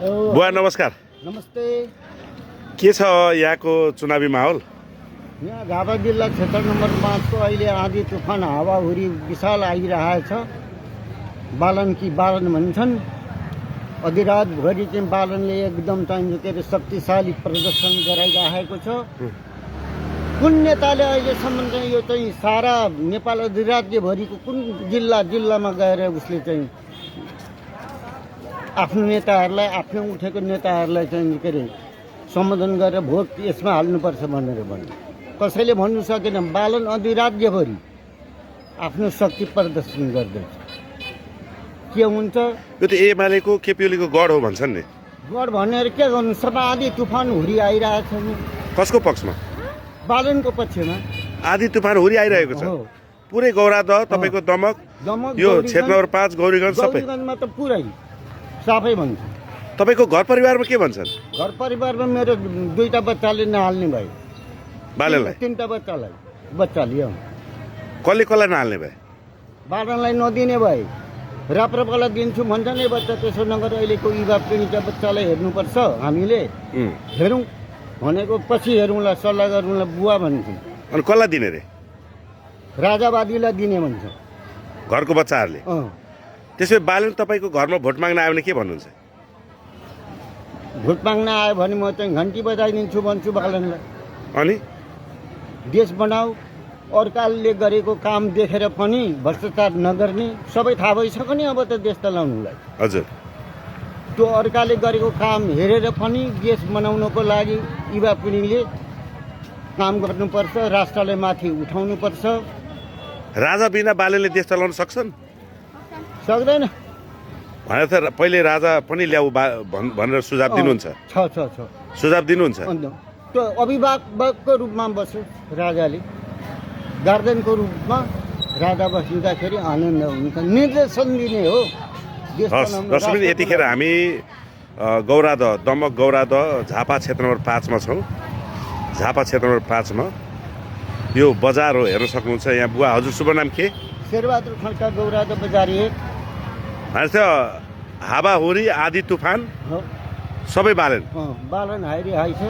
बुवा नमस्कार। नमस्ते। के छ यहाँको चुनावी माहौल? यहाँ झापा जिल्ला क्षेत्र नम्बर 5 को अहिले आँधी तुफान हावाहुरी विशाल आइरहेछ। बालन कि बालन भन्छन्। अधिरातभरि चाहिँ बालनले एकदम चाहिँ के अरे शक्तिशाली प्रदर्शन गराइरहेको छ। कुन नेताले अहिलेसम्म चाहिँ यो चाहिँ सारा नेपाल अधिराज्यभरिको कुन जिल्लामा गएर उसले चाहिँ आफ्नो नेताहरूलाई आफ्नो उठेको नेताहरूलाई चाहिँ के अरे सम्बोधन गरेर भोट यसमा हाल्नुपर्छ भनेर भन्नु कसैले भन्नु सकेन। बालन अधिराज्यभरि आफ्नो शक्ति प्रदर्शन गर्दैछ। के हुन्छ यो त एमालेको केपिओलीको गढ हो भन्छन् नि। गढ भनेर के गर्नु? सबै आधी तुफान हुरी आइरहेछ नि। कसको पक्षमा? बालनको पक्षमा आधी तुफान हुरी आइरहेको छ। पुरै गौरादह तपाईको दमक यो क्षेत्र नम्बर 5 गौरीगञ्ज सबै गौरीगञ्जमा त पुरै साफै भन्छ। तपाईको घर परिवारमा के भन्छन्? घर परिवारमा मेरो 2टा बच्चाले नहाल्ने भयो। बालनलाई 3टा बच्चाले कसले कसलाई नहाल्ने भए? बालनलाई नदिने भए। राप्रपालाई दिन्छु भन्छ नि बच्चा। त्यसो नगरेर अहिलेको युवा पिँढीका बच्चालाई हेर्नुपर्छ। हामीले हेरौँ भनेको पछि हेरौँला, सल्लाह गरौँला बुवा भन्छौँ। अनि कसलाई दिने रे? राजावादीलाई दिने भन्छ घरको बच्चाहरूले। त्यसै बालन तपाईको घरमा भोट माग्न आयो भने के भन्नुहुन्छ? भोट माग्न आयो भने म चाहिँ घन्टी बजाइदिन्छु भन्छु बालनलाई। अनि देश बनाऊ। अर्काले गरेको काम देखेर पनि भ्रष्टाचार नगर्ने सबै थाहा भइसक्यो नि अब त देश चलाउनुलाई। हजुर। त्यो अर्काले गरेको काम हेरेर पनि देश बनाउनको लागि युवा पिँढीले काम गर्नुपर्छ। राष्ट्रलाई माथि उठाउनुपर्छ। राजा बिना बालनले देश चलाउन सक्छन्? सक्दैन भनेर त पहिले राजा पनि ल्याऊ भनेर सुझाव दिनुहुन्छ। छ सुझाव दिनुहुन्छ। अन्त त्यो अभिभावकको रूपमा बस्यो राजाले। गार्जेनको रूपमा राजा बस्दाखेरि आनन्द हुन्छ। निर्देशन दिने हो देश बनाउनु। दर्शक यतिखेर हामी गौरादह दमक गौरादह झापा क्षेत्र नम्बर 5 मा छौँ। झापा क्षेत्र नम्बर 5 मा यो बजार हो, हेर्न सक्नुहुन्छ। यहाँ बुवा हजुर शुभ नाम के? शेरबहादुर खड्का, गौरादह बजार 1। भनेपछि हावाहुरी आधी तुफान हो सबै बालन बालन हाइरी हाइ छ।